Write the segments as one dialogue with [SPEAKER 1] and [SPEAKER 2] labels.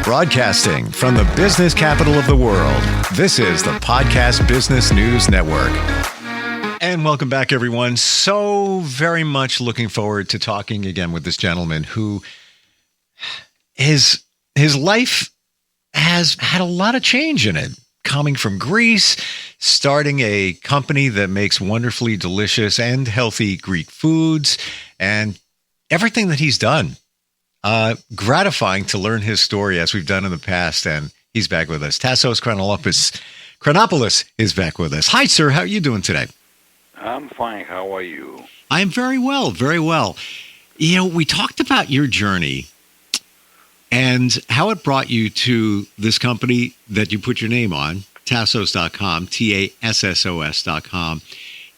[SPEAKER 1] Broadcasting from the business capital of the world, this is the Podcast Business News Network. And welcome back, everyone. So very much looking forward to talking again with this gentleman who his life has had a lot of change in it. Coming from Greece, starting a company that makes wonderfully delicious and healthy Greek foods, and everything that he's done. Gratifying to learn his story as we've done in the past, and he's back with us. Tassos Chronopoulos is back with us. Hi, sir. How are you doing today?
[SPEAKER 2] I'm fine. How are you?
[SPEAKER 1] I'm very well, very well. You know, we talked about your journey and how it brought you to this company that you put your name on, Tassos.com, Tassos.com,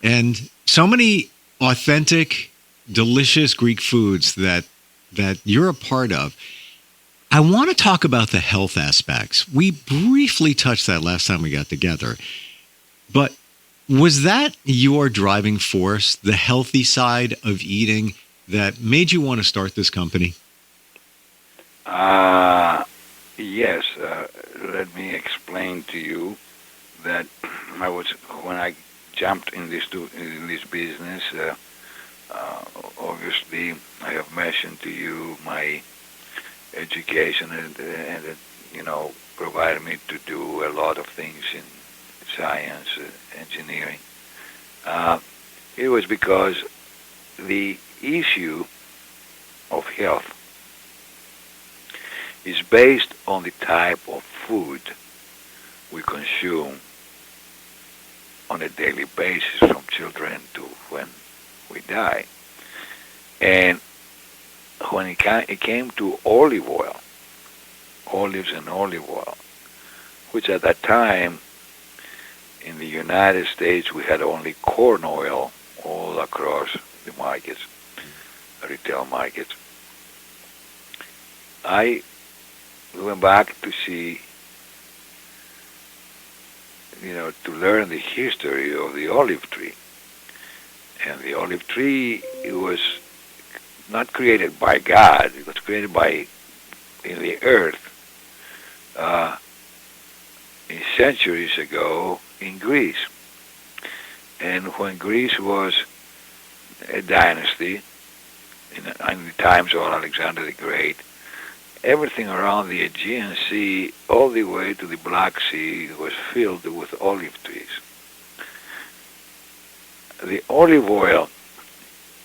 [SPEAKER 1] and so many authentic, delicious Greek foods that you're a part of. I want to talk about the health aspects. We briefly touched that last time we got together, but was that your driving force, the healthy side of eating, that made you want to start this company?
[SPEAKER 2] Yes. Let me explain to you that when I jumped in this business. Obviously, I have mentioned to you my education and provided me to do a lot of things in science, engineering. It was because the issue of health is based on the type of food we consume on a daily basis, from children to when we die. And when it came to olive oil, olives and olive oil, which at that time in the United States we had only corn oil all across the markets, retail markets. I went back to see, to learn the history of the olive tree. And the olive tree, it was not created by God. It was created in the earth centuries ago in Greece. And when Greece was a dynasty, in the times of Alexander the Great, everything around the Aegean Sea, all the way to the Black Sea, was filled with olive trees. The olive oil,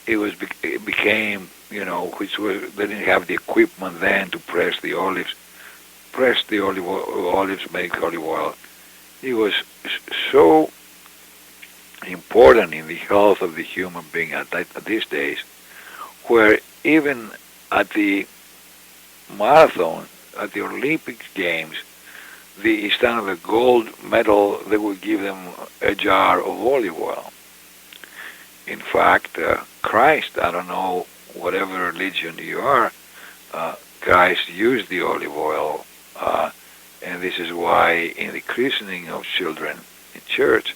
[SPEAKER 2] it became, they didn't have the equipment then to press the olives, make olive oil. It was so important in the health of the human being at these days, where even at the marathon, at the Olympic Games, instead of a gold medal, they would give them a jar of olive oil. In fact, Christ, I don't know whatever religion you are, Christ used the olive oil, and this is why in the christening of children in church,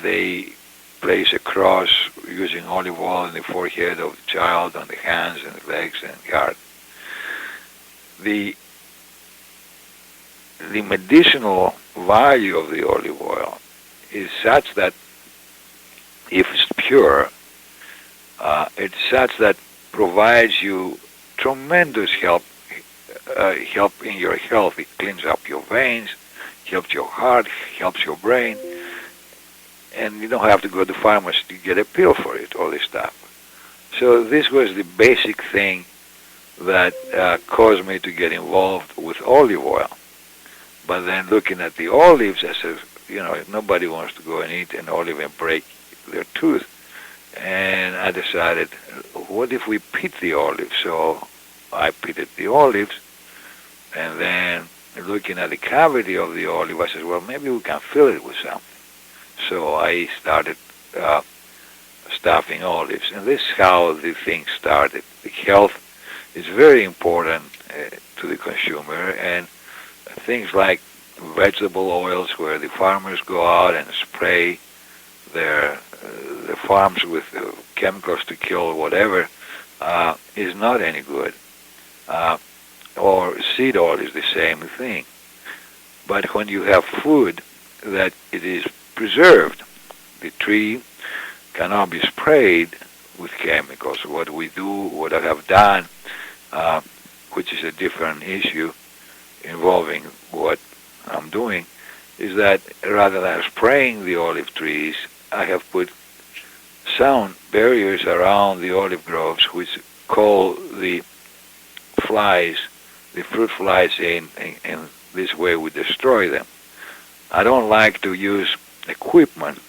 [SPEAKER 2] they place a cross using olive oil in the forehead of the child, on the hands and the legs and the heart. The medicinal value of the olive oil is such that if it's pure, it's such that provides you tremendous help in your health. It cleans up your veins, helps your heart, helps your brain, and you don't have to go to the pharmacy to get a pill for it, all this stuff. So this was the basic thing that caused me to get involved with olive oil. But then looking at the olives, I said, nobody wants to go and eat an olive and break their tooth. And I decided, what if we pit the olives? So I pitted the olives, and then looking at the cavity of the olive, I said, well, maybe we can fill it with something. So I started stuffing olives, and this is how the thing started. The health is very important to the consumer, and things like vegetable oils, where the farmers go out and spray their farms with chemicals to kill whatever, is not any good. or seed oil is the same thing. But when you have food that it is preserved, the tree cannot be sprayed with chemicals. What I have done, which is a different issue involving what I'm doing, is that rather than spraying the olive trees, I have put sound barriers around the olive groves, which call the flies, the fruit flies in, and this way we destroy them. I don't like to use equipment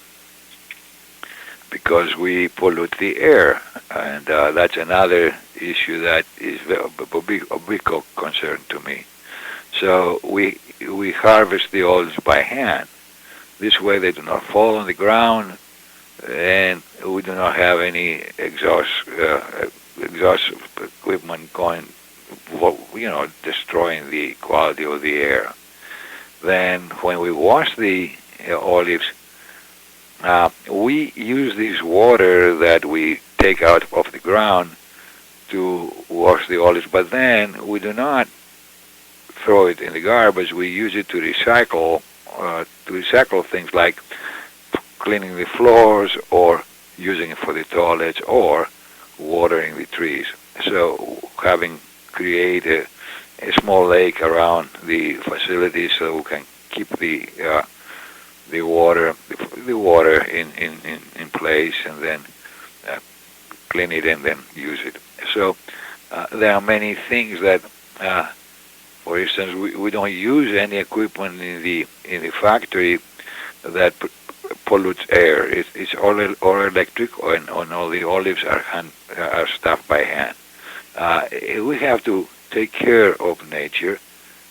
[SPEAKER 2] because we pollute the air, and that's another issue that is a big concern to me. So we harvest the olives by hand. This way they do not fall on the ground, and we do not have any exhaust equipment going, destroying the quality of the air. Then when we wash the olives, we use this water that we take out of the ground to wash the olives, but then we do not throw it in the garbage. We use it to recycle things like cleaning the floors, or using it for the toilets, or watering the trees. So having created a small lake around the facility so we can keep the water in place, and then clean it and then use it. So there are many things that, for instance, we don't use any equipment in the factory that pollutes air. It's all electric, and all the olives are stuffed by hand. We have to take care of nature,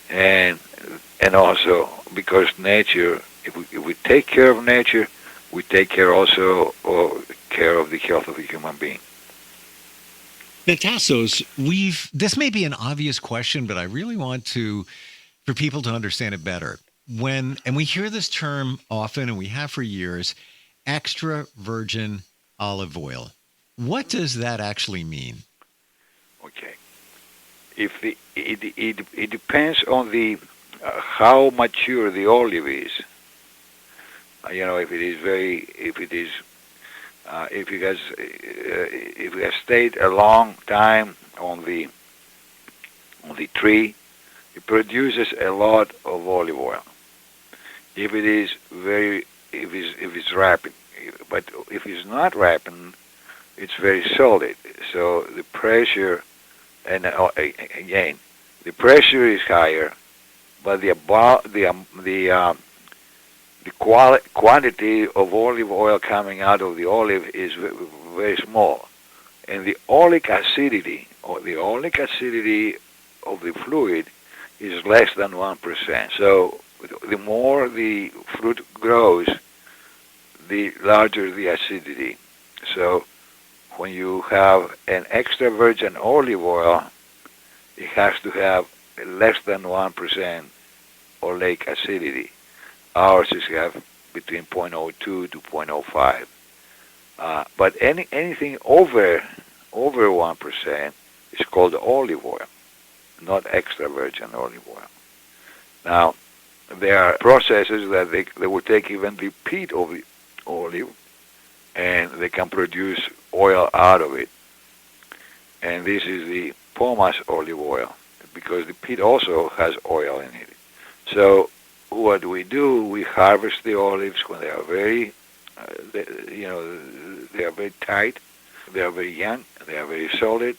[SPEAKER 2] and also because nature, if we take care of nature, we take care also care of the health of the human being.
[SPEAKER 1] Now, Tassos, this may be an obvious question, but I really want for people to understand it better. And we hear this term often, and we have for years, extra virgin olive oil. What does that actually mean?
[SPEAKER 2] Okay. It depends on the how mature the olive is. If it has stayed a long time on the tree, it produces a lot of olive oil. If it's ripened, but if it's not ripened, it's very solid. So the pressure, and again, the pressure is higher, but the quantity of olive oil coming out of the olive is very small, and the oleic acidity of the fluid is less than 1%. So the more the fruit grows, the larger the acidity. So when you have an extra virgin olive oil, it has to have less than 1% oleic acidity. Ours is have between 0.02 to 0.05. But anything over 1% is called olive oil, not extra virgin olive oil. Now, there are processes that they will take even the pit of the olive, and they can produce oil out of it. And this is the pomace olive oil, because the pit also has oil in it. So what we do, we harvest the olives when they are very, they are very tight, they are very young, they are very solid,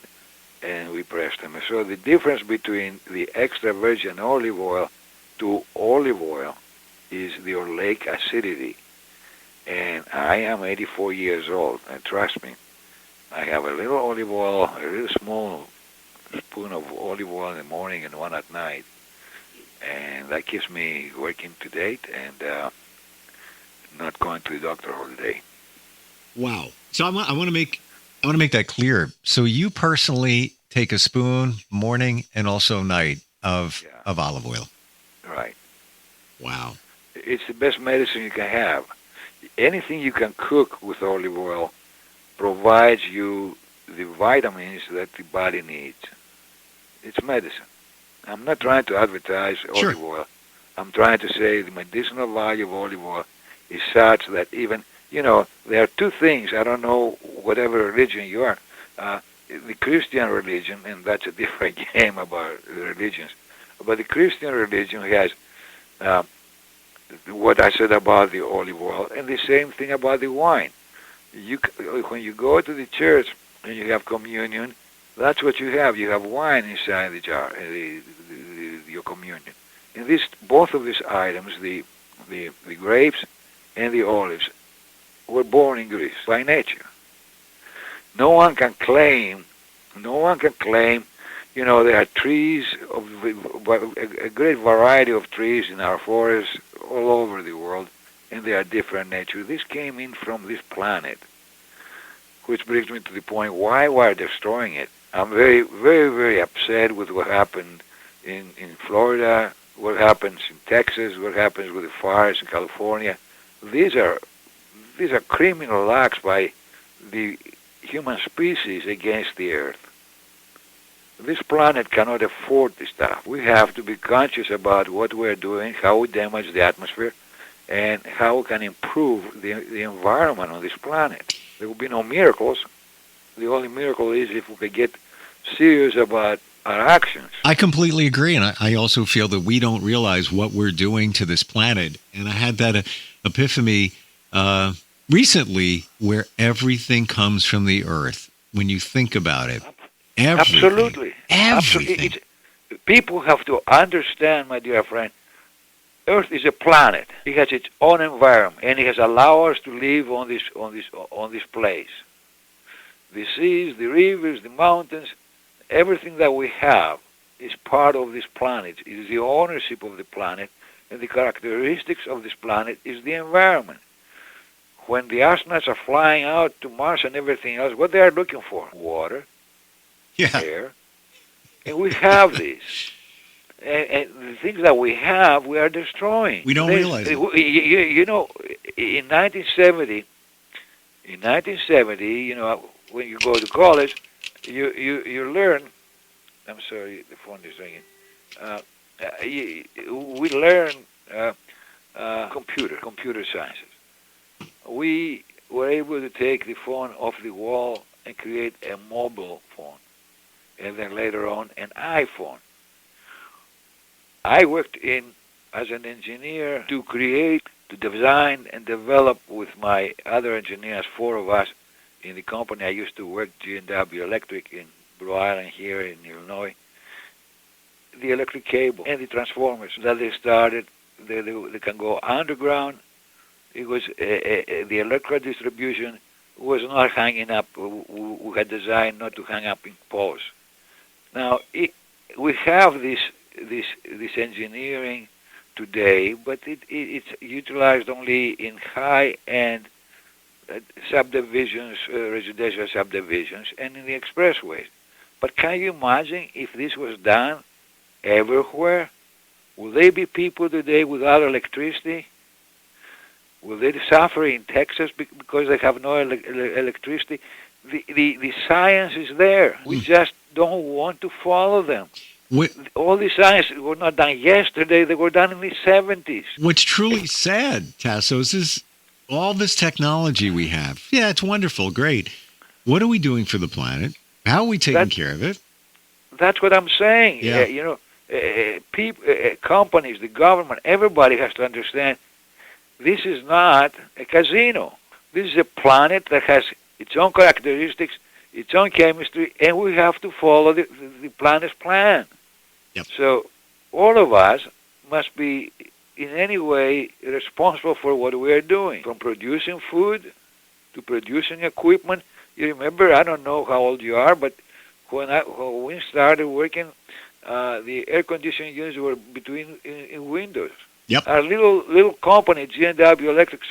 [SPEAKER 2] and we press them. So the difference between the extra virgin olive oil to olive oil is the oleic acidity. And I am 84 years old, and trust me, I have a little olive oil, a little small spoon of olive oil in the morning and one at night. And that keeps me working to date and not going to the doctor all day.
[SPEAKER 1] Wow! So I want to make that clear. So you personally take a spoon morning and also night of olive oil.
[SPEAKER 2] Right.
[SPEAKER 1] Wow!
[SPEAKER 2] It's the best medicine you can have. Anything you can cook with olive oil provides you the vitamins that the body needs. It's medicine. I'm not trying to advertise olive oil. I'm trying to say the medicinal value of olive oil is such that even, there are two things. I don't know whatever religion you are. The Christian religion, and that's a different game about religions, but the Christian religion has what I said about the olive oil, and the same thing about the wine. When you go to the church and you have communion, that's what you have. You have wine inside the jar, your communion. And both of these items, the grapes and the olives, were born in Greece by nature. No one can claim, there are trees, a great variety of trees in our forests all over the world, and they are different nature. This came in from this planet, which brings me to the point why we're destroying it. I'm very, very, very upset with what happened in Florida, what happens in Texas, what happens with the fires in California. These are criminal acts by the human species against the earth. This planet cannot afford this stuff. We have to be conscious about what we're doing, how we damage the atmosphere, and how we can improve the environment on this planet. There will be no miracles. The only miracle is if we could get serious about our actions.
[SPEAKER 1] I completely agree, and I also feel that we don't realize what we're doing to this planet. And I had that epiphany recently where everything comes from the earth. When you think about it, everything.
[SPEAKER 2] Absolutely.
[SPEAKER 1] Everything.
[SPEAKER 2] People have to understand, my dear friend, Earth is a planet. It has its own environment, and it has allowed us to live on this place. The seas, the rivers, the mountains, everything that we have is part of this planet. It is the ownership of the planet, and the characteristics of this planet is the environment. When the astronauts are flying out to Mars and everything else, what they are looking for? Water, air, and we have this. And the things that we have, we are destroying.
[SPEAKER 1] We don't realize it.
[SPEAKER 2] In 1970, when you go to college, you learn. I'm sorry, the phone is ringing. We learn computer sciences. We were able to take the phone off the wall and create a mobile phone, and then later on an iPhone. I worked as an engineer to design and develop with my other engineers, 4 of us, in the company I used to work, G&W Electric in Blue Island here in Illinois, the electric cable and the transformers that they started. They can go underground. It was the electrical distribution was not hanging up. We had designed not to hang up in poles. Now we have this engineering today, but it's utilized only in high-end subdivisions, residential subdivisions, and in the expressways. But can you imagine if this was done everywhere? Will there be people today without electricity? Will they suffer in Texas because they have no electricity? The science is there. We just don't want to follow them. All the science were not done yesterday. They were done in the 70s.
[SPEAKER 1] What's truly sad, Tassos, is all this technology we have. Yeah, it's wonderful, great. What are we doing for the planet? How are we taking care of it?
[SPEAKER 2] That's what I'm saying.
[SPEAKER 1] Yeah.
[SPEAKER 2] People, companies, the government, everybody has to understand this is not a casino. This is a planet that has its own characteristics, its own chemistry, and we have to follow the planet's plan.
[SPEAKER 1] Yep.
[SPEAKER 2] So all of us must be in any way responsible for what we are doing, from producing food to producing equipment. You remember, I don't know how old you are, but when we started working, the air conditioning units were in windows.
[SPEAKER 1] Yep.
[SPEAKER 2] Our little company, G&W Electric,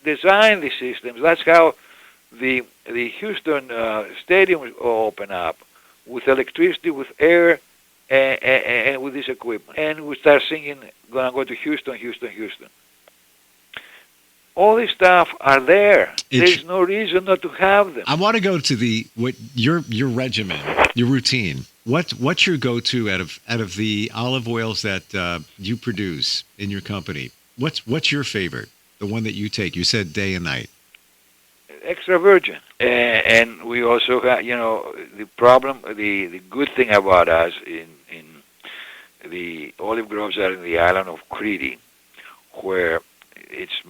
[SPEAKER 2] designed the systems. That's how the Houston stadium opened up, with electricity, with air, and with this equipment. And we start singing, gonna go to Houston, Houston, Houston. All this stuff are there. There's no reason not to have them.
[SPEAKER 1] I want to go to your regimen, your routine. What's your go-to out of the olive oils that you produce in your company? What's your favorite? The one that you take? You said day and night.
[SPEAKER 2] Extra virgin. And we also have, the problem, the good thing about us in the olive groves are in the island of Crete, where it's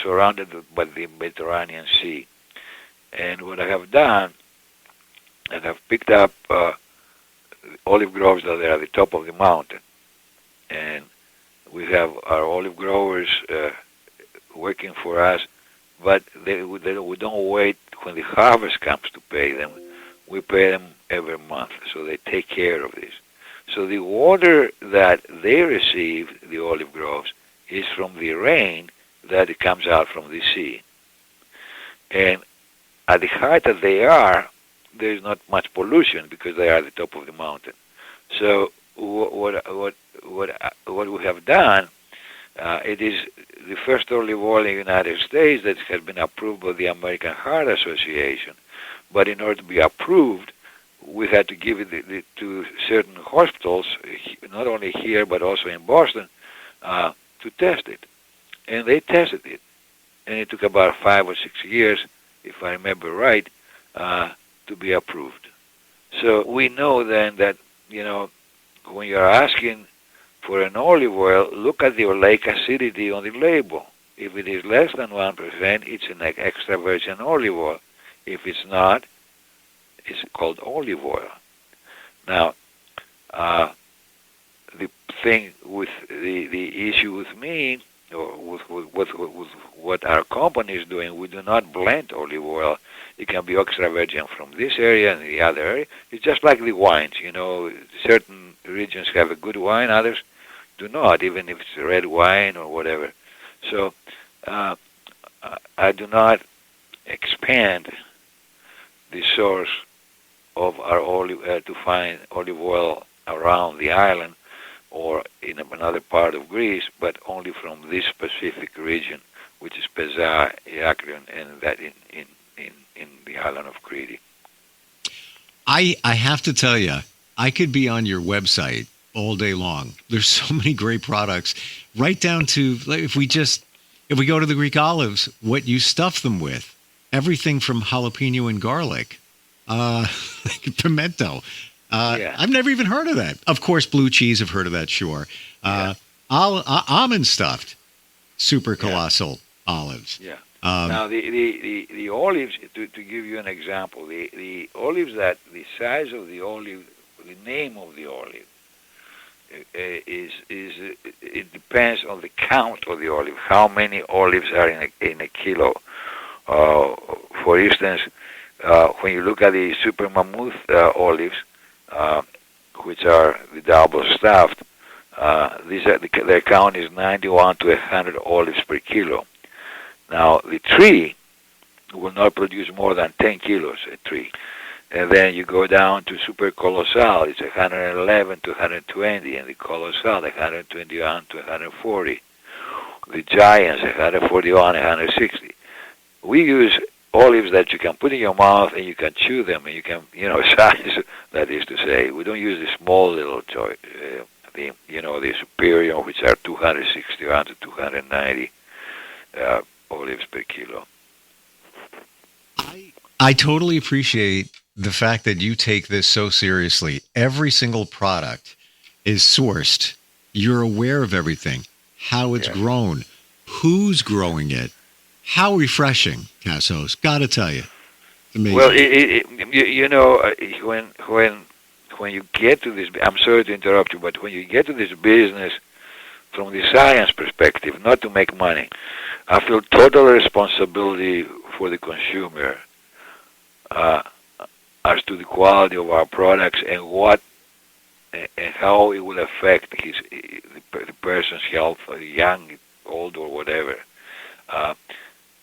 [SPEAKER 2] surrounded by the Mediterranean Sea. And what I have done, I have picked up olive groves that are at the top of the mountain. And we have our olive growers working for us, but we don't wait when the harvest comes to pay them. We pay them every month, so they take care of this. So the water that they receive, the olive groves, is from the rain that it comes out from the sea. And at the height that they are, there's not much pollution because they are at the top of the mountain. So what we have done, it is the first olive oil in the United States that has been approved by the American Heart Association. But in order to be approved, we had to give it to certain hospitals, not only here but also in Boston, to test it. And they tested it. And it took about 5 or 6 years, if I remember right, to be approved. So we know then that, when you're asking for an olive oil, look at the oleic acidity on the label. If it is less than 1%, it's an extra virgin olive oil. If it's not, it's called olive oil. Now, the thing with the issue with me, or with what our company is doing, we do not blend olive oil. It can be extra virgin from this area and the other area. It's just like the wines. Certain regions have a good wine, others do not, even if it's red wine or whatever. So I do not expand the source of our olive to find olive oil around the island or in another part of Greece, but only from this specific region, which is Peza, Iraklion, and that in the island of Crete.
[SPEAKER 1] I have to tell you, I could be on your website all day long. There's so many great products, right down to if we go to the Greek olives, what you stuff them with, everything from jalapeno and garlic, pimento. I've never even heard of that. Of course, blue cheese, I've heard of that, sure. Almond stuffed, super colossal olives.
[SPEAKER 2] Yeah. Now, the olives, to give you an example, the olives that the size of the olive, the name of the olive, it depends on the count of the olive, how many olives are in a kilo. For instance, when you look at the super mammoth olives, which are the double stuffed, their count is 91 to 100 olives per kilo. Now, the tree will not produce more than 10 kilos, a tree. And then you go down to super colossal, it's 111 to 120, and the colossal, 121 to 140. The giants, 141, 160. We use olives that you can put in your mouth and you can chew them, and you can, size, that is to say. We don't use the small little the superior, which are 261 to 290 olives per kilo.
[SPEAKER 1] I totally appreciate the fact that you take this so seriously. Every single product is sourced. You're aware of everything, how it's grown, who's growing it. How refreshing, Tassos. Got to tell you. It's amazing.
[SPEAKER 2] Well, when you get to this, I'm sorry to interrupt you, but when you get to this business from the science perspective, not to make money, I feel total responsibility for the consumer as to the quality of our products and and how it will affect the person's health, young, old, or whatever.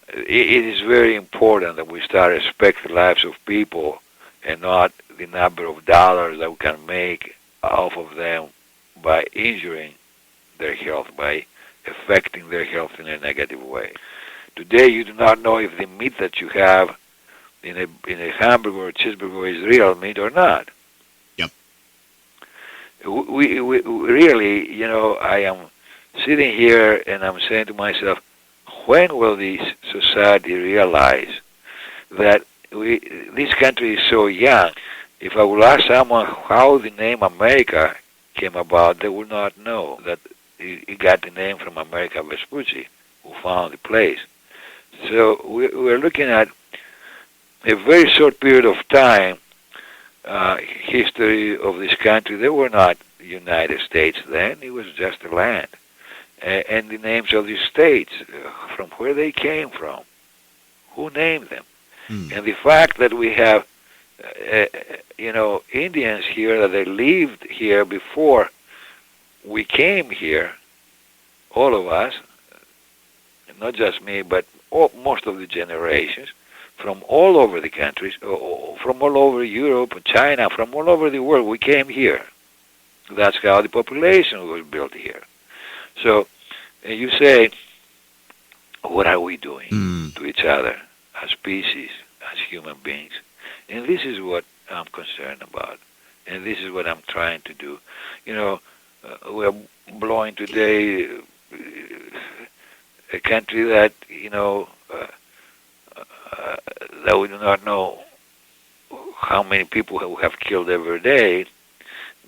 [SPEAKER 2] It is very important that we start respect the lives of people and not the number of dollars that we can make off of them by injuring their health, by affecting their health in a negative way. Today, you do not know if the meat that you have in a hamburger or cheeseburger is real meat or not.
[SPEAKER 1] Yep.
[SPEAKER 2] we really, I am sitting here and I'm saying to myself, when will this society realize that this country is so young? If I would ask someone how the name America came about, they would not know that it got the name from America Vespucci, who found the place. So we're looking at a very short period of time, history of this country. They were not the United States then. It was just a land. And the names of the states, from where they came from, who named them. And the fact that we have, Indians here, that they lived here before we came here, all of us, not just me, but most of the generations, from all over the countries, from all over Europe, China, from all over the world, we came here. That's how the population was built here. So you say, what are we doing to each other as species, as human beings? And this is what I'm concerned about. And this is what I'm trying to do. We're blowing today a country that, that we do not know how many people we have killed every day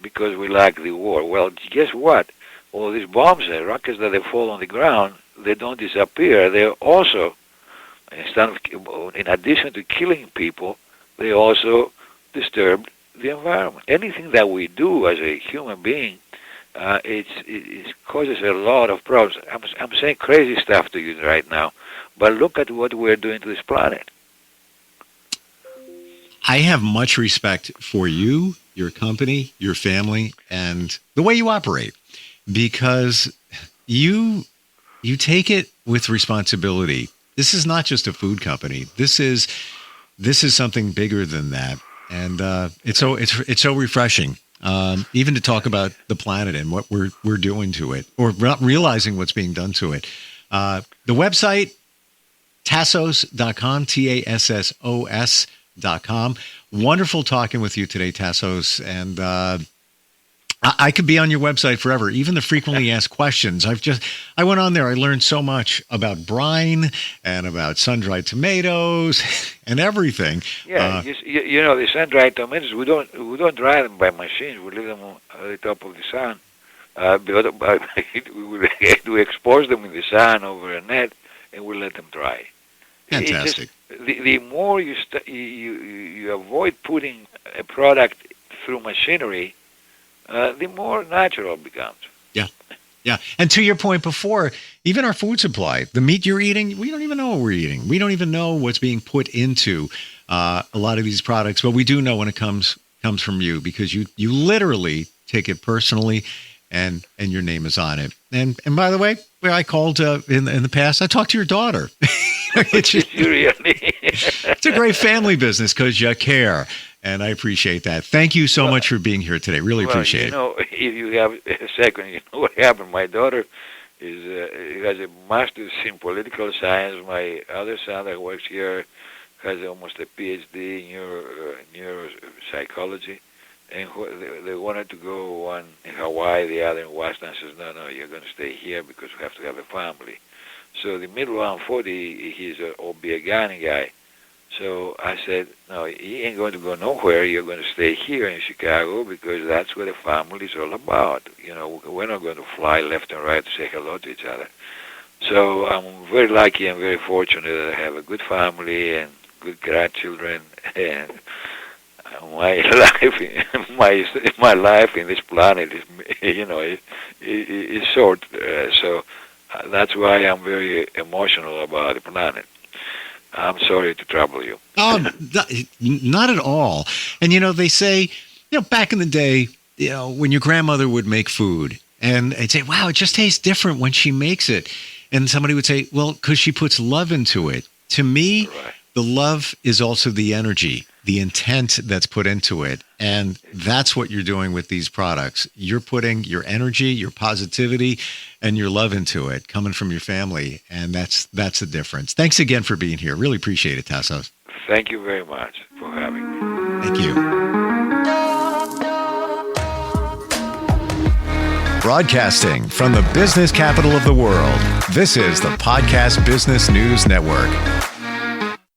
[SPEAKER 2] because we lack the war. Well, guess what? All these bombs and rockets that they fall on the ground, they don't disappear. They also, in addition to killing people, they also disturb the environment. Anything that we do as a human being, it causes a lot of problems. I'm saying crazy stuff to you right now, but look at what we're doing to this planet.
[SPEAKER 1] I have much respect for you, your company, your family, and the way you operate, because you take it with responsibility. This is not just a food company. This is something bigger than that, and it's so refreshing. Even to talk about the planet and what we're doing to it, or not realizing what's being done to it. The website, Tassos.com, TASSOS.com. Wonderful talking with you today, Tassos. And I could be on your website forever. Even the frequently asked questions. I went on there. I learned so much about brine and about sun-dried tomatoes and everything.
[SPEAKER 2] Yeah, the sun-dried tomatoes, we don't dry them by machines. We leave them at the top of the sun. We expose them in the sun over a net, and we let them dry.
[SPEAKER 1] Fantastic.
[SPEAKER 2] The more you avoid putting a product through machinery, the more natural it becomes.
[SPEAKER 1] Yeah. And to your point before, even our food supply, the meat you're eating, we don't even know what we're eating. We don't even know what's being put into a lot of these products, but we do know when it comes from you, because you literally take it personally, and your name is on it. And by the way, I called in the past, I talked to your daughter. It's a great family business because you care, and I appreciate that. Thank you so much for being here today. Really appreciate it.
[SPEAKER 2] If you have a second, what happened? My daughter has a master's in political science. My other son that works here has almost a PhD in neuropsychology. And they wanted to go one in Hawaii, the other in Washington. I says, no, you're going to stay here because we have to have a family. So the middle one, 40, he's an Obiagani guy. So I said, no, he ain't going to go nowhere. You're going to stay here in Chicago because that's what the family is all about. We're not going to fly left and right to say hello to each other. So I'm very lucky and very fortunate that I have a good family and good grandchildren, and my life in this planet is short. So that's why I'm very emotional about the planet. I'm sorry to trouble you.
[SPEAKER 1] Not at all. And they say, back in the day, when your grandmother would make food, and they'd say, wow, it just tastes different when she makes it. And somebody would say, well, because she puts love into it. To me, right, the love is also the energy, the intent that's put into it. And that's what you're doing with these products. You're putting your energy, your positivity, and your love into it, coming from your family. And that's the difference. Thanks again for being here. Really appreciate it, Tassos.
[SPEAKER 2] Thank you very much for having me.
[SPEAKER 1] Thank you. Broadcasting from the business capital of the world, this is the Podcast Business News Network.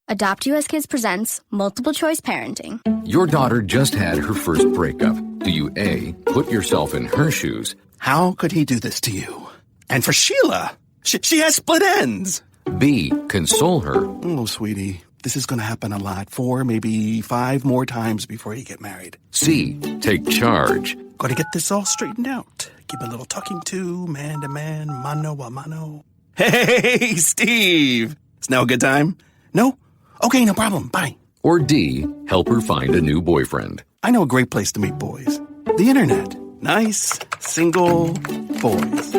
[SPEAKER 3] Adopt US Kids presents Multiple Choice Parenting.
[SPEAKER 4] Your daughter just had her first breakup. Do you A, put yourself in her shoes?
[SPEAKER 5] How could he do this to you? And for Sheila, she has split ends.
[SPEAKER 4] B, console her?
[SPEAKER 5] Oh, sweetie, this is going to happen a lot. 4, maybe 5 more times before you get married.
[SPEAKER 4] C, take charge?
[SPEAKER 5] Got to get this all straightened out. Give a little talking to, man to man, mano a mano. Hey, Steve! It's now a good time? No? Okay, no problem. Bye.
[SPEAKER 4] Or D, help her find a new boyfriend?
[SPEAKER 5] I know a great place to meet boys. The internet. Nice, single boys.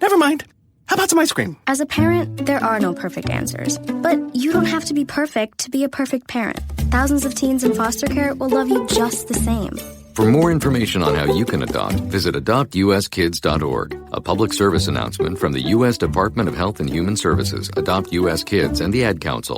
[SPEAKER 5] Never mind. How about some ice cream?
[SPEAKER 3] As a parent, there are no perfect answers. But you don't have to be perfect to be a perfect parent. Thousands of teens in foster care will love you just the same.
[SPEAKER 4] For more information on how you can adopt, visit adoptuskids.org. A public service announcement from the U.S. Department of Health and Human Services, Adopt U.S. Kids, and the Ad Council.